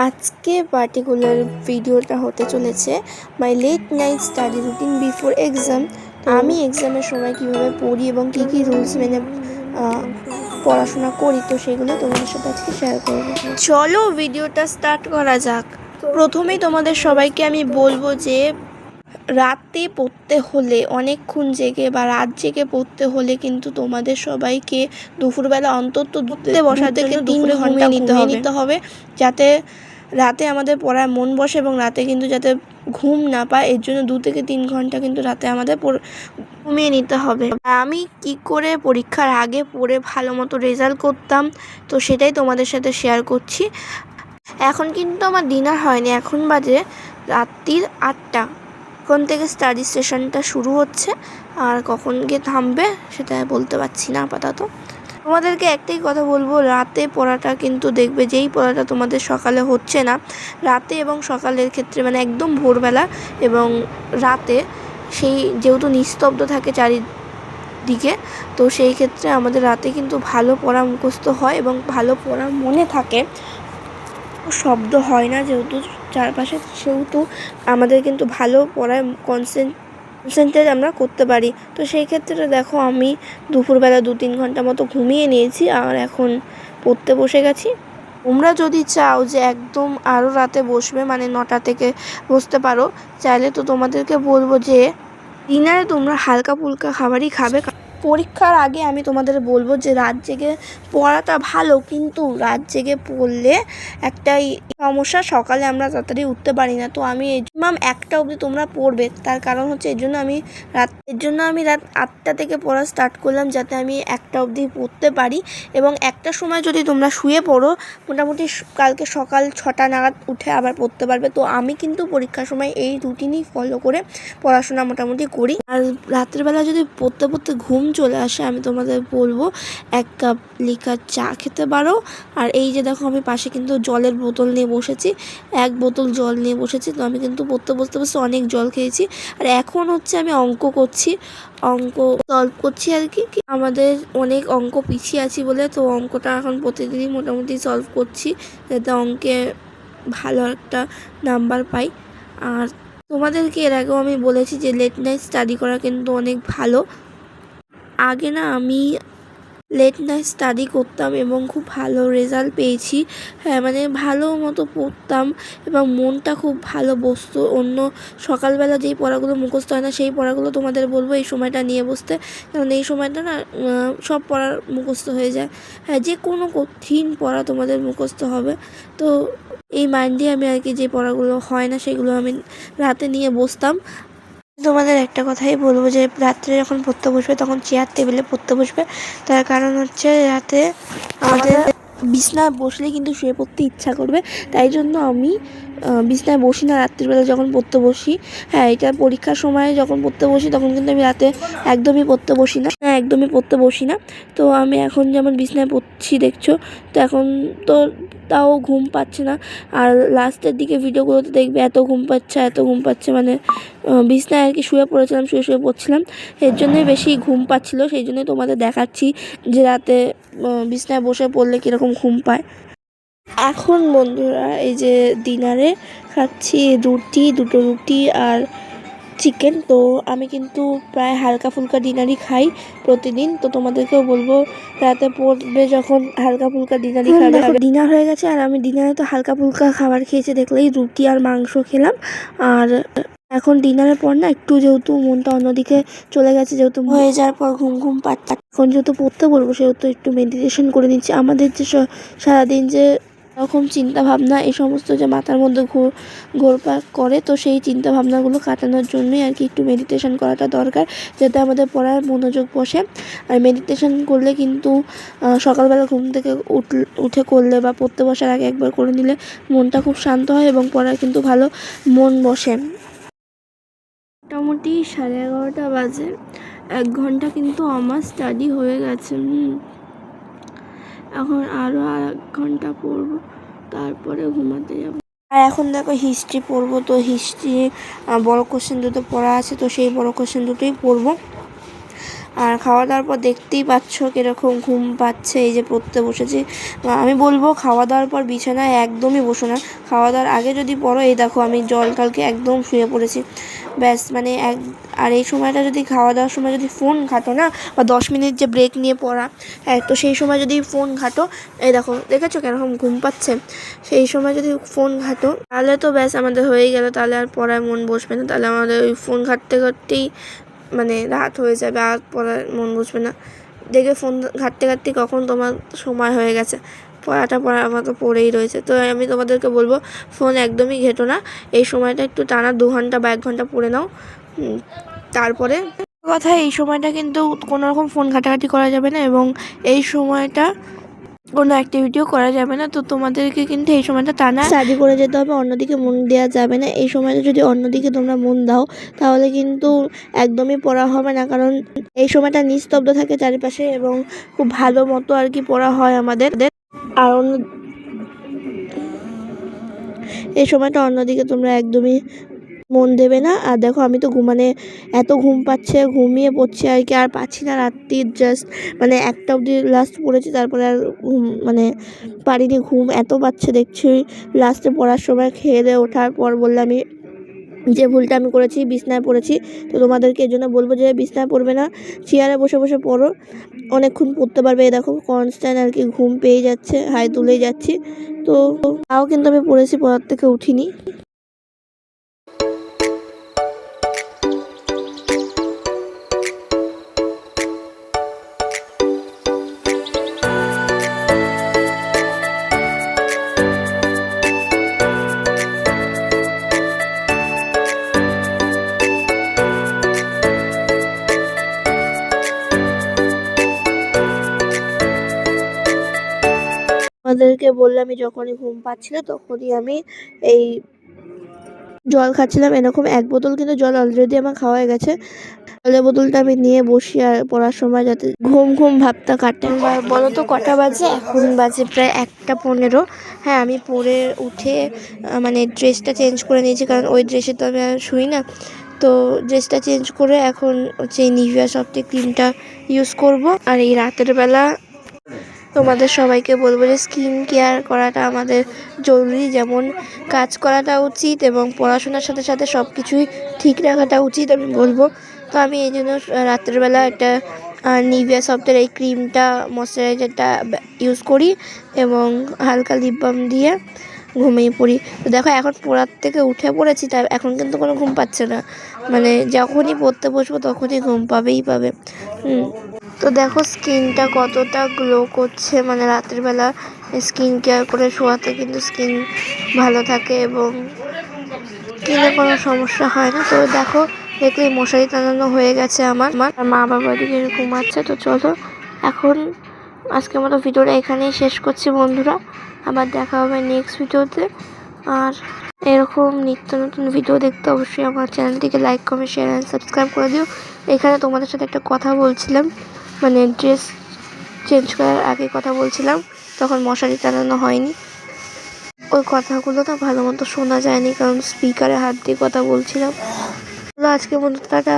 আজকে পার্টিকুলার ভিডিওটা হতে চলেছে my late night study routine before exam. আমি এক্সামের সময় কীভাবে পড়ি এবং কী কী রুলস মেনে পড়াশোনা করি, তো সেগুলো তোমাদের সাথে আজকে শেয়ার করব। চলো ভিডিওটা স্টার্ট করা যাক। প্রথমেই তোমাদের সবাইকে আমি বলবো যে রাতে পড়তে হলে, অনেকক্ষণ জেগে বা রাত জেগে পড়তে হলে কিন্তু তোমাদের সবাইকে দুপুরবেলা অন্তত বসার থেকে 3 ঘন্টা নিতে হবে, যাতে রাতে আমাদের পড়ায় মন বসে এবং রাতে কিন্তু যাতে ঘুম না পায়। এর জন্য 2 থেকে 3 ঘন্টা কিন্তু রাতে আমাদের ঘুমিয়ে নিতে হবে। আমি কি করে পরীক্ষার আগে পড়ে ভালো মতো রেজাল্ট করতাম, তো সেটাই তোমাদের সাথে শেয়ার করছি। এখন কিন্তু আমার ডিনার হয়নি, এখন বাজে রাত্রির 8টা। এখন থেকে স্টাডি সেশনটা শুরু হচ্ছে, আর কখন গিয়ে থামবে সেটা বলতে পারছি না আপাতত। তোমাদেরকে একটাই কথা বলবো, রাতে পড়াটা কিন্তু দেখবে যেই পড়াটা তোমাদের সকালে হচ্ছে না, রাতে এবং সকালের ক্ষেত্রে মানে একদম ভোরবেলা এবং রাতে সেই যেহেতু নিস্তব্ধ থাকে চারিদিকে, তো সেই ক্ষেত্রে আমাদের রাতে কিন্তু ভালো পড়া মুখস্থ হয় এবং ভালো পড়া মনে থাকে। শব্দ হয় না যেহেতু চারপাশে, সেহেতু আমাদের কিন্তু ভালো পড়ায় কনসেন্ট্রেট আমরা করতে পারি। তো সেই ক্ষেত্রে দেখো আমি দুপুরবেলা 2-3 ঘন্টা মতো ঘুমিয়ে নিয়েছি আর এখন পড়তে বসে গেছি। তোমরা যদি চাও যে একদম আরও রাতে বসবে, মানে 9টা থেকে বসতে পারো চাইলে, তো তোমাদেরকে বলবো যে ডিনারে তোমরা হালকা ফুলকা খাবারই খাবে। পরীক্ষার আগে আমি তোমাদের বলবো যে রাত জেগে পড়াটা ভালো, কিন্তু রাত জেগে পড়লে একটাই সমস্যা, সকালে আমরা তাড়াতাড়ি উঠতে পারি না। তো আমি ম্যাম 1টা অবধি তোমরা পড়বে, তার কারণ হচ্ছে এর জন্য আমি রাত 8টা থেকে পড়া স্টার্ট করলাম, যাতে আমি 1টা অবধি পড়তে পারি। এবং 1টার সময় যদি তোমরা শুয়ে পড়ো, মোটামুটি কালকে সকাল 6টা নাগাদ উঠে আবার পড়তে পারবে। তো আমি কিন্তু পরীক্ষার সময় এই রুটিনই ফলো করে পড়াশোনা মোটামুটি করি। আর রাত্রেবেলা যদি পড়তে পড়তে ঘুম চলে আসে, আমি তোমাদের বলবো 1 কাপ লিকার চা খেতে পারো। আর এই যে দেখো আমি পাশে কিন্তু জলের বোতল নিয়ে বসেছি, 1 বোতল জল নিয়ে বসেছি। তো আমি কিন্তু পড়তে বসতে অনেক জল খেয়েছি। আর এখন হচ্ছে আমি অঙ্ক সলভ করছি আর কি। আমাদের অনেক অঙ্ক পিছিয়ে আছি বলে, তো অঙ্কটা এখন প্রতিদিনই মোটামুটি সলভ করছি, যাতে অঙ্কে ভালো একটা নাম্বার পাই। আর তোমাদেরকে এর আগেও আমি বলেছি যে লেট নাইট স্টাডি করা কিন্তু অনেক ভালো। আগে না আমি লেট নাইট স্টাডি করতাম এবং খুব ভালো রেজাল্ট পেয়েছি। হ্যাঁ, মানে ভালো মতো পড়তাম এবং মনটা খুব ভালো বসতো। অন্য সকালবেলা যেই পড়াগুলো মুখস্থ হয় না, সেই পড়াগুলো তোমাদের বলবো এই সময়টা নিয়ে বসতে, কারণ এই সময়টা না সব পড়ার মুখস্থ হয়ে যায়। হ্যাঁ, যে কোনো কঠিন পড়া তোমাদের মুখস্থ হবে। তো এই মাইন্ড দিয়ে আমি আর কি যে পড়াগুলো হয় না সেগুলো আমি রাতে নিয়ে বসতাম। তোমাদের একটা কথাই বলবো যে রাত্রে যখন পড়তে বসবে তখন চেয়ার টেবিলে পড়তে বসবে, তার কারণ হচ্ছে রাতে আমাদের বিছনায় বসলে কিন্তু শুয়ে পড়তে ইচ্ছা করবে। তাই জন্য আমি বিছনায় বসি না রাত্রিবেলা যখন পড়তে বসি। হ্যাঁ, এটা পরীক্ষার সময় যখন পড়তে বসি তখন কিন্তু আমি রাতে একদমই পড়তে বসি না। তো আমি এখন যেমন বিছনায় পড়ছি দেখছো, তো এখন তো তাও ঘুম পাচ্ছে না। আর লাস্টের দিকে ভিডিওগুলোতে দেখবে এত ঘুম পাচ্ছে, মানে বিছনায় আর কি শুয়ে পড়ছিলাম, এর জন্যই বেশি ঘুম পাচ্ছিল। সেই জন্যই তোমাদের দেখাচ্ছি যে রাতে বিছনায় বসে পড়লে কীরকম ঘুম পায়। এখন বন্ধুরা এই যে ডিনারে খাচ্ছি দুটো রুটি আর চিকেন। তো আমি কিন্তু প্রায় হালকা ফুলকা ডিনারই খাই প্রতিদিন। তো তোমাদেরকেও বলবো রাতে পড়বে যখন হালকা ফুলকা ডিনারই খাবে। ডিনার হয়ে গেছে আর আমি ডিনারে তো হালকা ফুলকা খাবার খেয়েছি, দেখলেই রুটি আর মাংস খেলাম। আর এখন ডিনারের পর না একটু যেহেতু মনটা অন্যদিকে চলে গেছে, যেহেতু হয়ে যাওয়ার পর ঘুম পাচ্ছে, এখন যেহেতু পড়তে বলবো সেহেতু একটু মেডিটেশন করে নিচ্ছি। আমাদের যে সারাদিন যে রকম চিন্তা ভাবনা এই সমস্ত যে মাথার মধ্যে ঘোরপাক করে, তো সেই চিন্তা ভাবনাগুলো কাটানোর জন্যই আর কি একটু মেডিটেশন করাটা দরকার, যাতে আমাদের পড়ার মনোযোগ বসে। আর মেডিটেশন করলে কিন্তু সকালবেলা ঘুম থেকে উঠে করলে বা পড়তে বসার আগে একবার করে নিলে মনটা খুব শান্ত হয় এবং পড়ার কিন্তু ভালো মন বসে। মোটামুটি 11:30 বাজে, 1 ঘন্টা কিন্তু আমার স্টাডি হয়ে গেছে। এখন আরও 1 ঘন্টা পড়বো, তারপরে ঘুমাতে যাবো। আর এখন দেখো হিস্ট্রি পড়বো, তো হিস্ট্রি বড় কোশ্চেন দুটো পড়া আছে, তো সেই বড় কোশ্চেন দুটোই পড়বো। আর খাওয়া দাওয়ার পর দেখতেই পাচ্ছ কীরকম ঘুম পাচ্ছে, এই যে পড়তে বসেছি। আমি বলবো খাওয়া দাওয়ার পর বিছানায় একদমই বসো না, খাওয়া দাওয়ার আগে যদি পড়ো, এই দেখো আমি জল কালকে একদম শুয়ে পড়েছি ব্যাস। মানে আর এই সময়টা যদি খাওয়া দাওয়ার সময় যদি ফোন ঘাটো না, বা 10 মিনিট যে ব্রেক নিয়ে পড়া, তো সেই সময় যদি ফোন ঘাটো, এই দেখো দেখেছো কেরকম ঘুম পাচ্ছে, সেই সময় যদি ফোন ঘাটো তাহলে তো ব্যাস আমাদের হয়েই গেল, তাহলে আর পড়ায় মন বসবে না, তাহলে আমাদের ওই ফোন ঘাঁটতে ঘাঁটতেই মানে রাত হয়ে যাবে, আর পড়ার মন বসবে না। দেখে ফোন ঘাঁটতে ঘাঁটতে কখন তোমার সময় হয়ে গেছে, পড়ার আমার তো পড়েই রয়েছে। তো আমি তোমাদেরকে বলবো ফোন একদমই ঘেঁটো না, এই সময়টা একটু টানা 2 ঘন্টা বা 1 ঘন্টা পড়ে নাও। তারপরে কথা, এই সময়টা কিন্তু কোনো রকম ফোন ঘাঁটাঘাঁটি করা যাবে না, এবং এই সময়টা কোনো অ্যাক্টিভিটিও করা যাবে না। তো তোমাদেরকে কিন্তু এই সময়টা টানা স্টাডি করে যেতে হবে, অন্যদিকে মন দেওয়া যাবে না। এই সময়টা যদি অন্যদিকে তোমরা মন দাও তাহলে কিন্তু একদমই পড়া হবে না, কারণ এই সময়টা নিস্তব্ধ থাকে চারিপাশে এবং খুব ভালো মতো আর কি পড়া হয় আমাদের। আর এই সময়টা অন্যদিকে তোমরা একদমই মন দেবে না। আর দেখো আমি তো এত ঘুম পাচ্ছে, ঘুমিয়ে পড়ছি আর কি, আর পাচ্ছি না রাত্রির জাস্ট মানে 1টা অবধি লাস্ট পড়েছি, তারপরে আর মানে পারিনি, ঘুম এত পাচ্ছে দেখছি। লাস্টে পড়ার সময় খেয়ে দিয়ে ওঠার পর বললাম আমি যে ভুলটা আমি করেছি, বিছনায় পড়েছি। তো তোমাদেরকে এই জন্য বলবো যে বিছনায় পড়বে না, চেয়ারে বসে বসে পড়ো, অনেকক্ষণ পড়তে পারবে। এই দেখো কনস্ট্যান্ট আর কি ঘুম পেয়ে যাচ্ছে, হাই তুলেই যাচ্ছি। তো তাও কিন্তু আমি পড়েছি, পড়ার থেকে উঠিনি। আমাদেরকে বললামই যখনই ঘুম পাচ্ছিল তখনই আমি এই জল খাচ্ছিলাম। এরকম 1 বোতল কিন্তু জল অলরেডি আমার খাওয়া হয়ে গেছে। জলের বোতলটা আমি নিয়ে বসি আর পড়ার সময় যাতে ঘুম ঘুম ভাবটা কাটে। বলো তো কটা বাজে? এখন বাজে প্রায় 1টা 15। হ্যাঁ, আমি পড়ে উঠে মানে ড্রেসটা চেঞ্জ করে নিয়েছি, কারণ ওই ড্রেসে তো আমি আর শুই না। তো ড্রেসটা চেঞ্জ করে এখন হচ্ছে নিভিয়া সফটের ক্রিমটা ইউজ করব। আর এই রাতের বেলা তোমাদের সবাইকে বলবো যে স্কিন কেয়ার করাটা আমাদের জরুরি, যেমন কাজ করাটা উচিত এবং পড়াশোনার সাথে সাথে সব কিছুই ঠিক রাখাটা উচিত আমি বলবো। তো আমি এই জন্য রাত্রেবেলা একটা নিভিয়া সফটের এই ক্রিমটা, ময়শ্চারাইজারটা ইউজ করি এবং হালকা লিপ বাম দিয়ে ঘুমিয়ে পড়ি। তো দেখো এখন পড়ার থেকে উঠে পড়েছি, তাই এখন কিন্তু কোনো ঘুম পাচ্ছে না, মানে যখনই পড়তে বসবো তখনই ঘুম পাবেই পাবে। তো দেখো স্কিনটা কতটা গ্লো করছে, মানে রাতের বেলা স্কিন কেয়ার করে শোয়াতে কিন্তু স্কিন ভালো থাকে এবং স্কিনে কোনো সমস্যা হয় না। তো দেখো দেখলেই মশারি টানানো হয়ে গেছে আমার মা বাবা দিকে ঘুমাচ্ছে। তো চলো এখন আজকের মতো ভিডিওটা এখানেই শেষ করছি বন্ধুরা, আবার দেখা হবে নেক্সট ভিডিওতে। আর এরকম নিত্য নতুন ভিডিও দেখতে অবশ্যই আমার চ্যানেলটিকে like comment share and subscribe করে দিও। এখানে তোমাদের সাথে একটা কথা বলছিলাম, মানে ড্রেস চেঞ্জ করার আগে কথা বলছিলাম, তখন মশারি টানানো হয়নি, ওই কথাগুলো না ভালো মতো শোনা যায়নি, কারণ স্পিকারে হাত দিয়ে কথা বলছিলাম। আজকের মতো টাটা।